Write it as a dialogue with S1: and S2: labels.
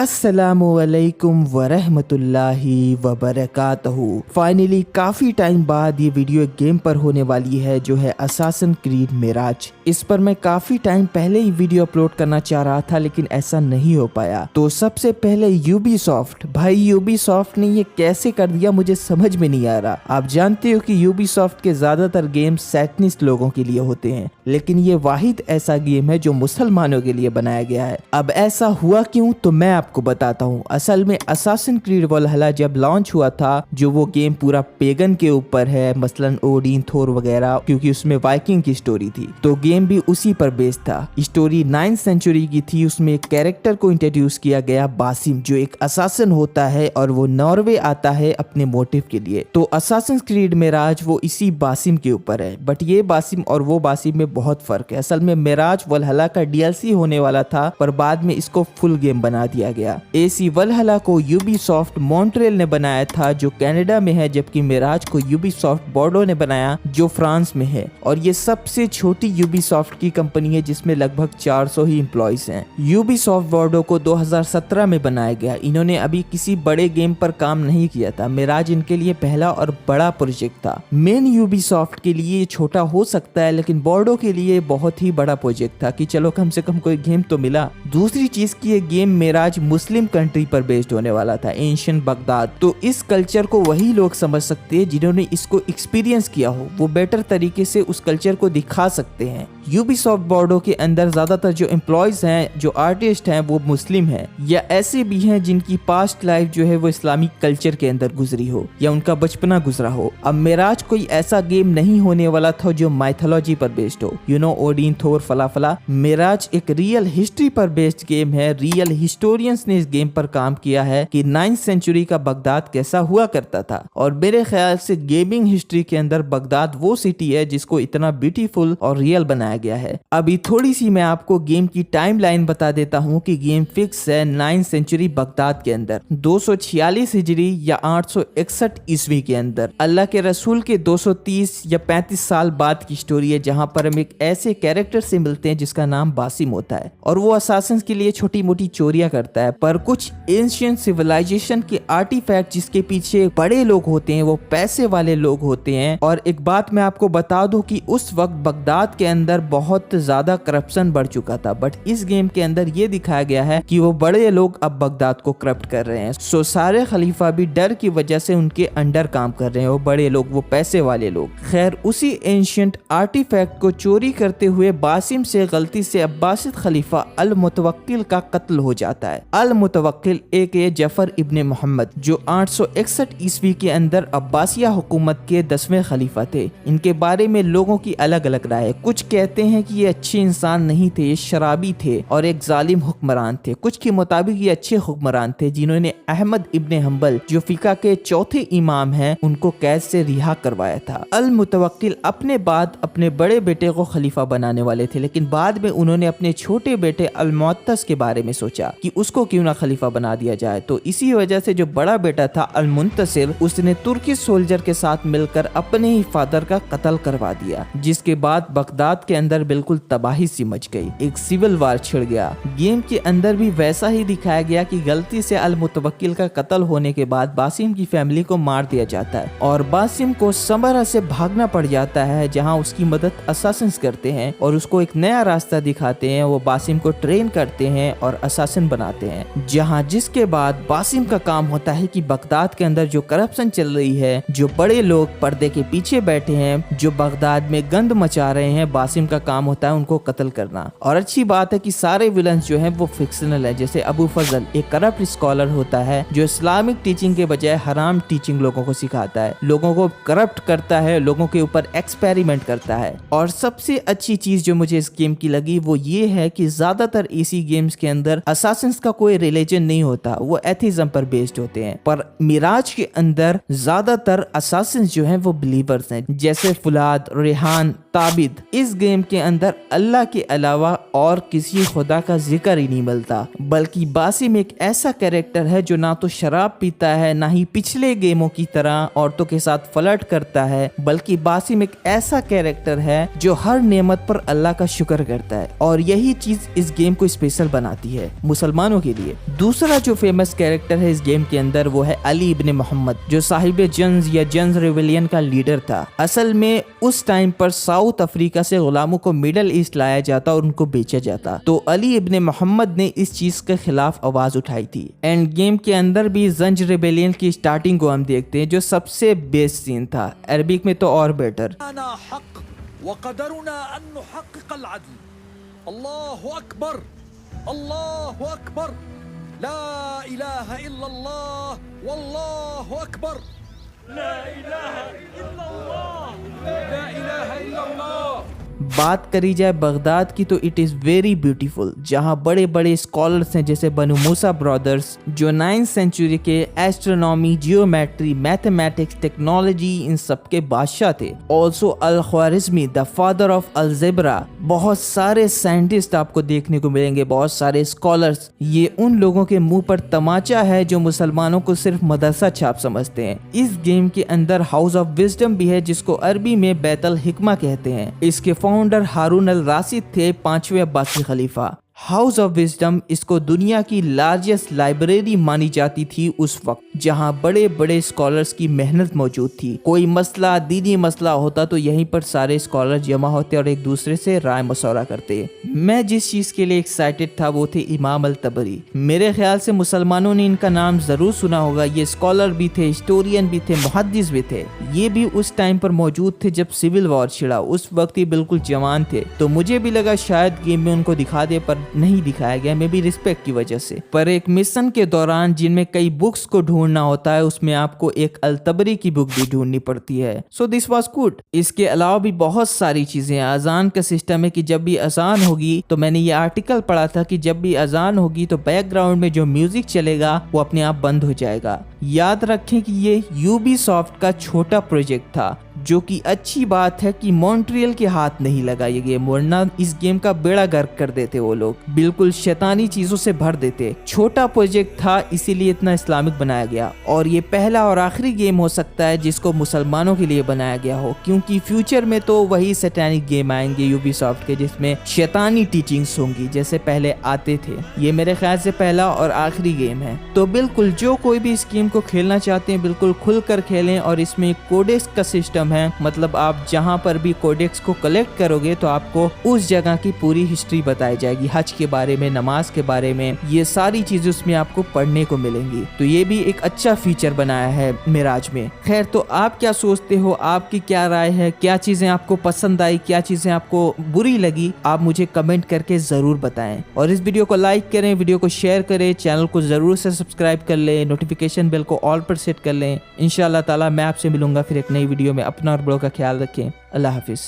S1: अस्सलामुअलैकुम वरहमतुल्लाहि वबरकातहू। फाइनली काफ़ी टाइम बाद ये वीडियो एक गेम पर होने वाली है जो है असासिन क्रीड मिराज। इस पर मैं काफ़ी टाइम पहले ही वीडियो अपलोड करना चाह रहा था लेकिन ऐसा नहीं हो पाया। तो सबसे पहले यूबीसॉफ्ट, भाई यूबीसॉफ्ट ने ये कैसे कर दिया मुझे समझ में नहीं आ रहा। आप जानते हो कि यूबीसॉफ्ट के ज़्यादातर गेम सैटनिस्ट लोगों के लिए होते हैं, लेकिन ये वाहिद ऐसा गेम है जो मुसलमानों के लिए बनाया गया है। अब ऐसा हुआ क्यों तो मैं आपको बताता हूँ। असल में असासिन क्रीड वलहल्ला जब लॉन्च हुआ था, जो वो गेम पूरा पेगन के ऊपर है, मसलन ओडिन, थोर वगैरह, क्योंकि उसमें वाइकिंग की स्टोरी थी, तो गेम भी उसी पर बेस्ड था। स्टोरी 9th सेंचुरी की थी। उसमें एक कैरेक्टर को इंट्रोड्यूस किया गया, बासिम, जो एक असासिन होता है और वो नॉर्वे आता है अपने मोटिव के लिए। तो असासिन क्रीड मिराज वो इसी बासिम के ऊपर है, बट ये बासिम और वो बासिम में बहुत फर्क है। असल में मिराज वलहल्ला का DLC होने वाला था, पर बाद में इसको फुल गेम बना दिया गया। AC वलहल्ला को यूबीसॉफ्ट मॉन्ट्रियल ने बनाया था जो कनाडा में है, जबकि मिराज को यूबीसॉफ्ट बोर्डो ने बनाया जो फ्रांस में है। और ये सबसे छोटी यूबीसॉफ्ट की कंपनी है जिसमें लगभग 400 ही एम्प्लॉइज हैं। यूबीसॉफ्ट बोर्डो को 2017 में बनाया गया। इन्होंने अभी किसी बड़े गेम पर काम नहीं किया था। मिराज इनके लिए पहला और बड़ा प्रोजेक्ट था। मेन यूबीसॉफ्ट के लिए ये छोटा हो सकता है, लेकिन बोर्डो के लिए बहुत ही बड़ा प्रोजेक्ट था कि चलो कम से कम कोई गेम तो मिला। दूसरी चीज की ये गेम मिराज मुस्लिम कंट्री पर बेस्ड होने वाला था, एंशिएंट बगदाद। तो इस कल्चर को वही लोग समझ सकते हैं जिन्होंने इसको एक्सपीरियंस किया हो, वो बेटर तरीके से उस कल्चर को दिखा सकते हैं। यूबीसॉफ्ट बोर्डो के अंदर ज्यादातर जो एम्प्लॉयज हैं, जो आर्टिस्ट हैं, वो मुस्लिम हैं या ऐसे भी हैं जिनकी पास्ट लाइफ जो है वो इस्लामिक कल्चर के अंदर गुजरी हो या उनका बचपना गुजरा हो। अब मिराज कोई ऐसा गेम नहीं होने वाला था जो माइथोलॉजी पर बेस्ड हो, ओडिन, थोर, फला फला। मिराज एक रियल हिस्ट्री पर बेस्ड गेम है। रियल हिस्टोरियंस ने इस गेम पर काम किया है कि 9th सेंचुरी का बगदाद कैसा हुआ करता था। और मेरे ख्याल से गेमिंग हिस्ट्री के अंदर बगदाद वो सिटी है जिसको इतना ब्यूटीफुल और रियल बनाया गया है। अभी थोड़ी सी मैं आपको गेम की टाइमलाइन बता देता हूँ कि गेम फिक्स है 9th सेंचुरी बगदाद के अंदर 246 हिजरी या 861 ईस्वी के अंदर। अल्लाह के रसूल के 230 या 35 साल बाद की स्टोरी है, जहाँ पर हम एक ऐसे कैरेक्टर से मिलते हैं जिसका नाम बासिम होता है और वो असासिन्स के लिए छोटी मोटी चोरियां करता है। पर कुछ एंशिएंट सिविलाइजेशन के आर्टिफैक्ट जिसके पीछे बड़े लोग होते हैं, वो पैसे वाले लोग होते हैं। और एक बात मैं आपको बता दूं कि उस वक्त बगदाद के अंदर बहुत ज्यादा करप्शन बढ़ चुका था, बट इस गेम के अंदर ये दिखाया गया है कि वो बड़े लोग अब बगदाद को करप्ट कर रहे हैं। सो सारे खलीफा भी डर की वजह से उनके अंडर काम कर रहे हैं, वो बड़े लोग, वो पैसे वाले लोग। खैर, उसी एंशिएंट आर्टिफैक्ट को चोरी करते हुए बासिम से गलती से अब्बासिद खलीफा अल मुतवक्किल का कत्ल हो जाता है। अल मुतवक्किल एक जफर इब्ने मोहम्मद, जो 861 ईस्वी के अंदर अब्बासिया हुकूमत के 10वें खलीफा थे। इनके बारे में लोगों की अलग अलग राय है। कुछ कहते हैं कि ये अच्छे इंसान नहीं थे, ये शराबी थे और एक जालिम हुक्मरान थे। कुछ के मुताबिक ये अच्छे हुक्मरान थे जिन्होंने अहमद इब्ने हंबल, जो फिका के चौथे इमाम हैं, उनको कैद से रिहा करवाया था। अल मुतवक्किल अपने बाद अपने बड़े बेटे को खलीफा बनाने वाले थे, लेकिन बाद में उन्होंने अपने छोटे बेटे अल मुअत्तस के बारे में सोचा कि उसको क्यों ना खलीफा बना दिया जाए। तो इसी वजह से जो बड़ा बेटा था अल मुंतसिर, उसने तुर्की सोल्जर के साथ मिलकर अपने ही फादर का कत्ल करवा दिया, जिसके बाद बगदाद के अंदर बिल्कुल तबाही सी मच गई, एक सिविल वार छिड़ गया। गेम के अंदर भी वैसा ही दिखाया गया कि गलती से अल मुतवक्किल का कत्ल होने के बाद बासिम की फैमिली को मार दिया जाता है और बासिम को समरा से भागना पड़ जाता है, जहाँ उसकी मदद असासिन्स करते हैं और उसको एक नया रास्ता दिखाते हैं। वो बासिम को ट्रेन करते हैं और असासिन बनाते हैं, जहाँ जिसके बाद बासिम का काम होता है कि बगदाद के अंदर जो करप्शन चल रही है, जो बड़े लोग पर्दे के पीछे बैठे हैं, जो बगदाद में गंद मचा रहे हैं, बासिम का काम होता है उनको कत्ल करना। और अच्छी बात है कि सारे विलन्स जो हैं वो फिक्शनल है। जैसे अबू फजल एक करप्ट स्कॉलर होता है जो इस्लामिक टीचिंग के बजाय हराम टीचिंग लोगों को सिखाता है, लोगों को करप्ट करता है, लोगों के ऊपर एक्सपेरिमेंट करता है। और सबसे अच्छी चीज जो मुझे इस गेम की लगी वो ये है कि ज्यादातर इसी गेम्स के अंदर असासिन्स का कोई रिलीजन नहीं होता, वो एथिज्म पर बेस्ड होते हैं। पर मिराज के अंदर ज्यादातर असासिन्स जो हैं वो बिलीवर्स हैं, जैसे फुलाद, रेहान, ताबिद। इस गेम के अंदर अल्लाह के अलावा और किसी खुदा का जिक्र ही नहीं मिलता, बल्कि बासिम एक ऐसा कैरेक्टर है जो ना तो शराब पीता है, ना ही पिछले गेमों की तरह औरतों के साथ फ्लर्ट करता है, बल्कि बासिम एक ऐसा कैरेक्टर है जो हर नेमत पर अल्लाह का शुक्र करता है। और यही चीज इस गेम को स्पेशल बनाती है मुसलमानों के लिए। दूसरा जो फेमस कैरेक्टर है इस गेम के अंदर वो है अली इब्ने मोहम्मद, जो साहिब जंज या जंज रेवेलियन का लीडर था। असल में उस टाइम पर साउथ अफ्रीका से गुलामों को मिडल ईस्ट लाया जाता और उनको बेचा जाता, तो अली इब्ने मोहम्मद ने इस चीज के खिलाफ आवाज उठाई थी। एंड गेम के अंदर भी जंज रेबेलियन की स्टार्टिंग को हम देखते हैं, जो सबसे बेस्ट सीन था, अरबिक में तो और बेटर।
S2: अल्लाहु अकबर, अल्लाहु अकबर, ला इलाहा इल्लल्लाह, वल्लाहु अकबर, ला इलाहा इल्लल्लाह, ला इलाहा इल्लल्लाह।
S1: बात करी जाए बगदाद की तो इट इज़ वेरी ब्यूटीफुल, जहाँ बड़े बड़े स्कॉलर्स हैं जैसे बनु मूसा ब्रदर्स, जो 9th सेंचुरी के एस्ट्रोनॉमी, जियोमेट्री, मैथमेटिक्स, टेक्नोलॉजी इन सब के बादशाह थे। Also al Khwarizmi, the father of algebra. बहुत सारे साइंटिस्ट आपको देखने को मिलेंगे, बहुत सारे स्कॉलर्स। ये उन लोगों के मुंह पर तमाचा है जो मुसलमानों को सिर्फ मदरसा छाप समझते हैं। इस गेम के अंदर हाउस ऑफ विजडम भी है, जिसको अरबी में बैतल हिकमा कहते हैं। इसके फाउंडर हारून अल राशिद थे, 5वें अब्बासी खलीफा। हाउस ऑफ विजडम इसको दुनिया की लार्जेस्ट लाइब्रेरी मानी जाती थी उस वक्त, जहां बड़े बड़े स्कॉलर्स की मेहनत मौजूद थी। कोई मसला, दीनी मसला होता तो यहीं पर सारे स्कॉलर जमा होते और एक दूसरे से राय मशवरा करते। मैं जिस चीज के लिए एक्साइटेड था वो थे इमाम अल तबरी। मेरे ख्याल से मुसलमानों ने इनका नाम जरूर सुना होगा। ये स्कॉलर भी थे, हिस्टोरियन भी थे, मुहद्दिस भी थे। ये भी उस टाइम पर मौजूद थे जब सिविल वॉर छिड़ा। उस वक्त ये बिल्कुल जवान थे, तो मुझे भी लगा शायद गेम में उनको दिखा दे, पर नहीं दिखाया गया, मे बी रिस्पेक्ट की वजह से। पर एक मिशन के दौरान जिनमें कई बुक्स को ढूंढना होता है, उसमें आपको एक अल-तबरी की बुक भी ढूंढनी पड़ती है। So this was good. इसके अलावा भी बहुत सारी चीजें। अजान का सिस्टम है कि जब भी अजान होगी, तो मैंने ये आर्टिकल पढ़ा था कि जब भी अजान होगी तो बैकग्राउंड में जो म्यूजिक चलेगा वो अपने आप बंद हो जाएगा। याद रखें कि ये यूबीसॉफ्ट का छोटा प्रोजेक्ट था, जो कि अच्छी बात है कि मॉन्ट्रियल के हाथ नहीं लगा ये गेम, वरना इस गेम का बेड़ा गर्क कर देते वो लोग, बिल्कुल शैतानी चीजों से भर देते। छोटा प्रोजेक्ट था, इसीलिए इतना इस्लामिक बनाया गया। और ये पहला और आखिरी गेम हो सकता है जिसको मुसलमानों के लिए बनाया गया हो, क्योंकि फ्यूचर में तो वही सैटानिक गेम आएंगे यूबीसॉफ्ट के, जिसमें शैतानी टीचिंग्स होंगी जैसे पहले आते थे। ये मेरे ख्याल से पहला और आखिरी गेम है। तो बिल्कुल जो कोई भी इस गेम को खेलना चाहते हैं, बिल्कुल खुलकर खेलें। और इसमें कोडेक्स का सिस्टम है, मतलब आप जहां पर भी कोडेक्स को कलेक्ट करोगे तो आपको उस जगह की पूरी हिस्ट्री बताई जाएगी, हज के बारे में, नमाज के बारे में, ये सारी चीजें उसमें आपको पढ़ने को मिलेंगी। तो ये भी एक अच्छा फीचर बनाया है मिराज में। खैर, तो आप क्या सोचते हो, आपकी क्या राय है, क्या चीजें आपको पसंद आई, क्या चीजें आपको बुरी लगी, आप मुझे कमेंट करके जरूर बताएं। और इस वीडियो को लाइक करें, वीडियो को शेयर करें, चैनल को जरूर से सब्सक्राइब कर लें, नोटिफिकेशन बेल को ऑल पर सेट कर लें। इंशाअल्लाह ताला मैं आपसे मिलूंगा फिर एक नई वीडियो में। अपना और बड़ों का ख्याल रखें। अल्लाह हाफिज।